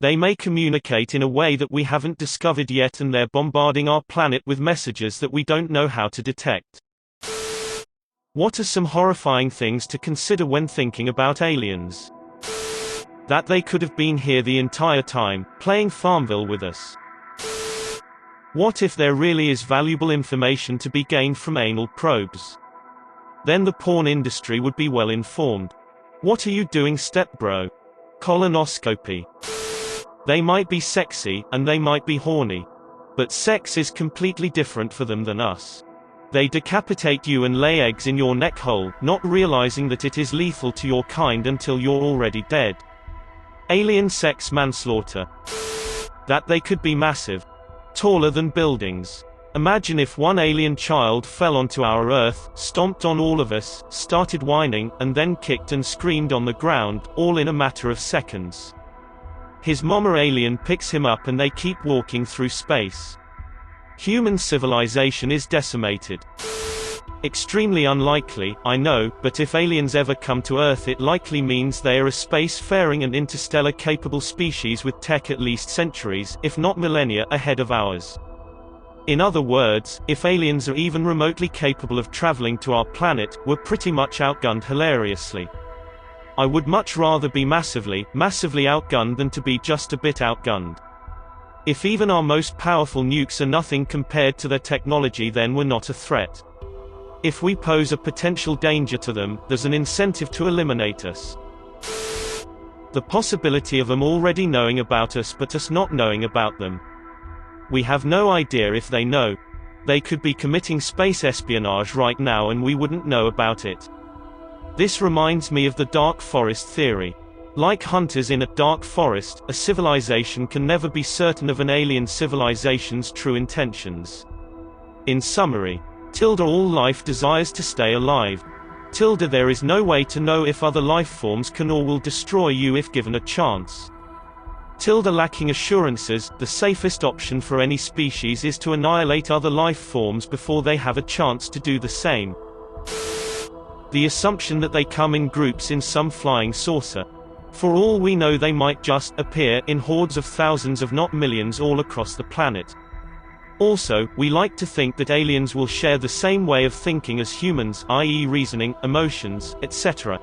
They may communicate in a way that we haven't discovered yet, and they're bombarding our planet with messages that we don't know how to detect. What are some horrifying things to consider when thinking about aliens? That they could have been here the entire time, playing Farmville with us. What if there really is valuable information to be gained from anal probes? Then the porn industry would be well informed. What are you doing, stepbro? Colonoscopy. They might be sexy, and they might be horny. But sex is completely different for them than us. They decapitate you and lay eggs in your neck hole, not realizing that it is lethal to your kind until you're already dead. Alien sex manslaughter. That they could be massive. Taller than buildings. Imagine if one alien child fell onto our Earth, stomped on all of us, started whining, and then kicked and screamed on the ground, all in a matter of seconds. His mama alien picks him up and they keep walking through space. Human civilization is decimated. Extremely unlikely, I know, but if aliens ever come to Earth, it likely means they are a space-faring and interstellar-capable species with tech at least centuries, if not millennia, ahead of ours. In other words, if aliens are even remotely capable of traveling to our planet, we're pretty much outgunned hilariously. I would much rather be massively outgunned than to be just a bit outgunned. If even our most powerful nukes are nothing compared to their technology, then we're not a threat. If we pose a potential danger to them, there's an incentive to eliminate us. The possibility of them already knowing about us but us not knowing about them. We have no idea if they know. They could be committing space espionage right now and we wouldn't know about it. This reminds me of the dark forest theory. Like hunters in a dark forest, a civilization can never be certain of an alien civilization's true intentions. In summary, all life desires to stay alive. There is no way to know if other life forms can or will destroy you if given a chance. Lacking assurances, the safest option for any species is to annihilate other life forms before they have a chance to do the same. The assumption that they come in groups in some flying saucer. For all we know, they might just appear in hordes of thousands if not millions all across the planet. Also, we like to think that aliens will share the same way of thinking as humans, i.e. reasoning, emotions, etc.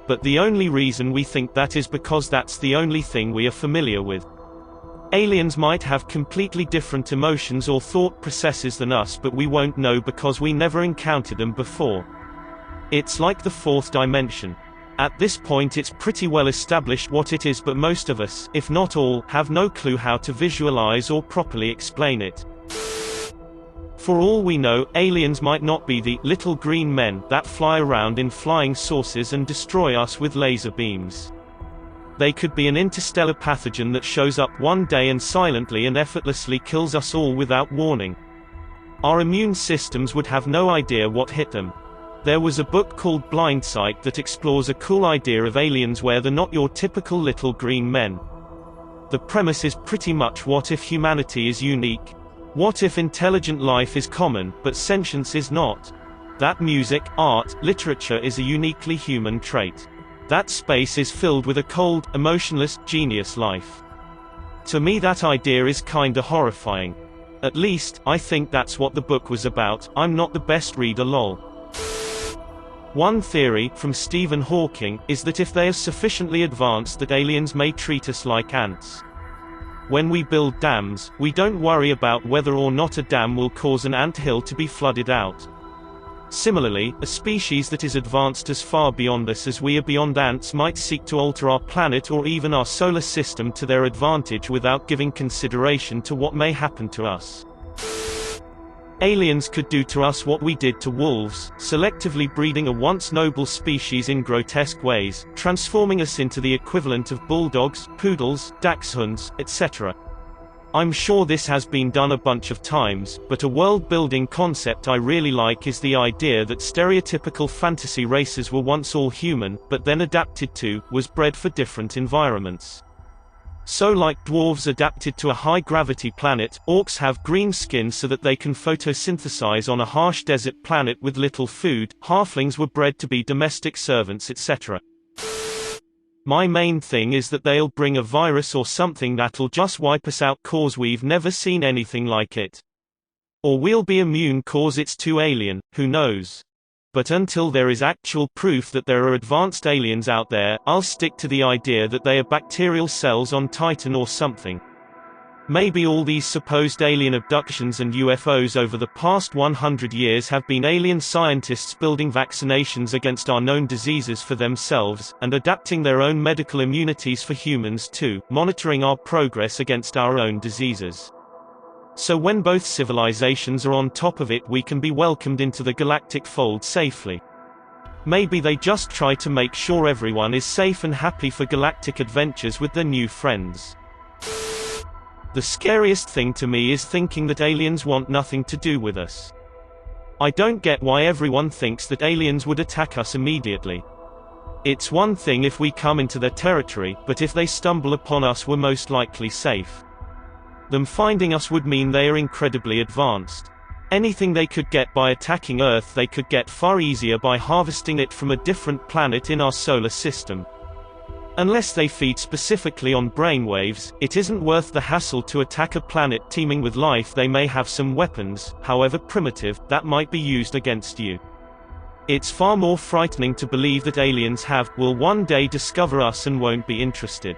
But the only reason we think that is because that's the only thing we are familiar with. Aliens might have completely different emotions or thought processes than us, but we won't know because we never encountered them before. It's like the fourth dimension. At this point it's pretty well established what it is, but most of us, if not all, have no clue how to visualize or properly explain it. For all we know, aliens might not be the little green men that fly around in flying saucers and destroy us with laser beams. They could be an interstellar pathogen that shows up one day and silently and effortlessly kills us all without warning. Our immune systems would have no idea what hit them. There was a book called Blindsight that explores a cool idea of aliens where they're not your typical little green men. The premise is pretty much, what if humanity is unique? What if intelligent life is common, but sentience is not? That music, art, literature is a uniquely human trait. That space is filled with a cold, emotionless, genius life. To me that idea is kinda horrifying. At least, I think that's what the book was about. I'm not the best reader, lol. One theory, from Stephen Hawking, is that if they are sufficiently advanced that aliens may treat us like ants. When we build dams, we don't worry about whether or not a dam will cause an ant hill to be flooded out. Similarly, a species that is advanced as far beyond us as we are beyond ants might seek to alter our planet or even our solar system to their advantage without giving consideration to what may happen to us. Aliens could do to us what we did to wolves, selectively breeding a once noble species in grotesque ways, transforming us into the equivalent of bulldogs, poodles, dachshunds, etc. I'm sure this has been done a bunch of times, but a world-building concept I really like is the idea that stereotypical fantasy races were once all human, but then adapted to, was bred for different environments. So like dwarves adapted to a high-gravity planet, orcs have green skin so that they can photosynthesize on a harsh desert planet with little food, halflings were bred to be domestic servants, etc. My main thing is that they'll bring a virus or something that'll just wipe us out 'cause we've never seen anything like it. Or we'll be immune 'cause it's too alien, who knows. But until there is actual proof that there are advanced aliens out there, I'll stick to the idea that they are bacterial cells on Titan or something. Maybe all these supposed alien abductions and UFOs over the past 100 years have been alien scientists building vaccinations against our known diseases for themselves, and adapting their own medical immunities for humans too, monitoring our progress against our own diseases. So when both civilizations are on top of it, we can be welcomed into the galactic fold safely. Maybe they just try to make sure everyone is safe and happy for galactic adventures with their new friends. The scariest thing to me is thinking that aliens want nothing to do with us. I don't get why everyone thinks that aliens would attack us immediately. It's one thing if we come into their territory, but if they stumble upon us, we're most likely safe. Them finding us would mean they are incredibly advanced. Anything they could get by attacking Earth, they could get far easier by harvesting it from a different planet in our solar system. Unless they feed specifically on brainwaves, it isn't worth the hassle to attack a planet teeming with life. They may have some weapons, however primitive, that might be used against you. It's far more frightening to believe that aliens will one day discover us and won't be interested.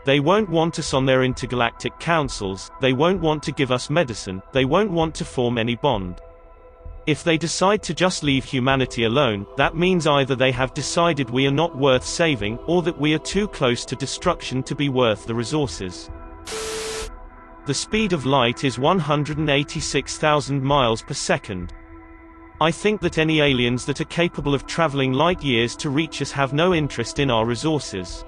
They won't want us on their intergalactic councils, they won't want to give us medicine, they won't want to form any bond. If they decide to just leave humanity alone, that means either they have decided we are not worth saving, or that we are too close to destruction to be worth the resources. The speed of light is 186,000 miles per second. I think that any aliens that are capable of traveling light years to reach us have no interest in our resources.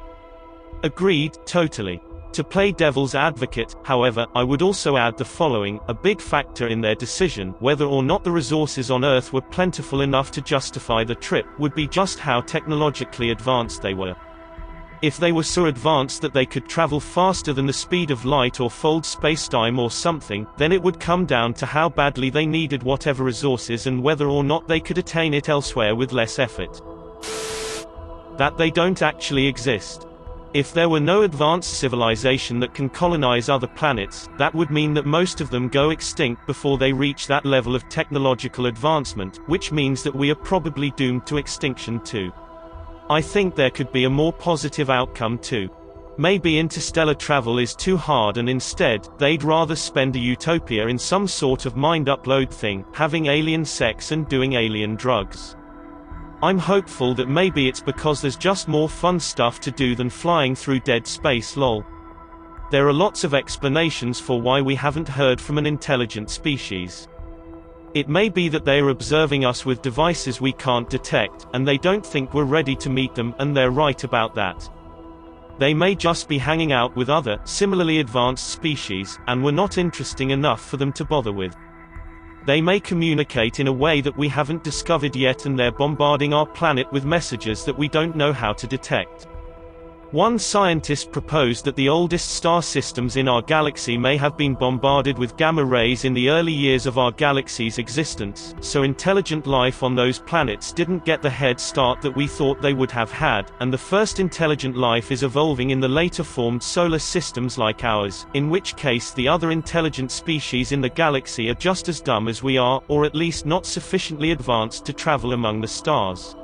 Agreed, totally. To play devil's advocate, however, I would also add the following: a big factor in their decision whether or not the resources on Earth were plentiful enough to justify the trip would be just how technologically advanced they were. If they were so advanced that they could travel faster than the speed of light or fold spacetime or something, then it would come down to how badly they needed whatever resources and whether or not they could attain it elsewhere with less effort. That they don't actually exist. If there were no advanced civilization that can colonize other planets, that would mean that most of them go extinct before they reach that level of technological advancement, which means that we are probably doomed to extinction too. I think there could be a more positive outcome too. Maybe interstellar travel is too hard and instead, they'd rather spend a utopia in some sort of mind upload thing, having alien sex and doing alien drugs. I'm hopeful that maybe it's because there's just more fun stuff to do than flying through dead space lol. There are lots of explanations for why we haven't heard from an intelligent species. It may be that they are observing us with devices we can't detect, and they don't think we're ready to meet them, and they're right about that. They may just be hanging out with other, similarly advanced species, and we're not interesting enough for them to bother with. They may communicate in a way that we haven't discovered yet, and they're bombarding our planet with messages that we don't know how to detect. One scientist proposed that the oldest star systems in our galaxy may have been bombarded with gamma rays in the early years of our galaxy's existence, so intelligent life on those planets didn't get the head start that we thought they would have had, and the first intelligent life is evolving in the later formed solar systems like ours, in which case the other intelligent species in the galaxy are just as dumb as we are, or at least not sufficiently advanced to travel among the stars.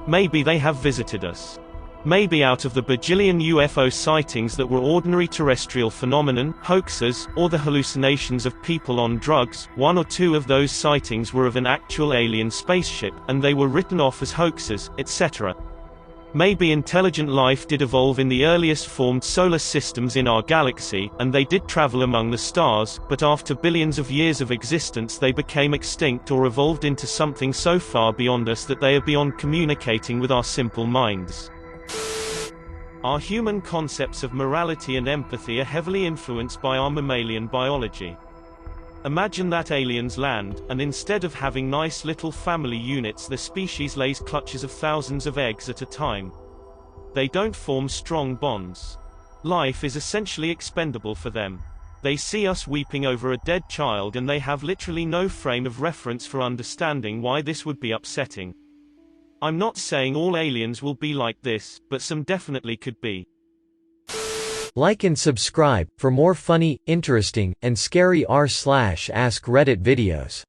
Maybe they have visited us. Maybe out of the bajillion UFO sightings that were ordinary terrestrial phenomenon, hoaxes, or the hallucinations of people on drugs, 1 or 2 of those sightings were of an actual alien spaceship, and they were written off as hoaxes, etc. Maybe intelligent life did evolve in the earliest formed solar systems in our galaxy, and they did travel among the stars, but after billions of years of existence they became extinct or evolved into something so far beyond us that they are beyond communicating with our simple minds. Our human concepts of morality and empathy are heavily influenced by our mammalian biology. Imagine that aliens land, and instead of having nice little family units, the species lays clutches of thousands of eggs at a time. They don't form strong bonds. Life is essentially expendable for them. They see us weeping over a dead child and they have literally no frame of reference for understanding why this would be upsetting. I'm not saying all aliens will be like this, but some definitely could be. Like and subscribe for more funny, interesting, and scary r/ask Reddit videos.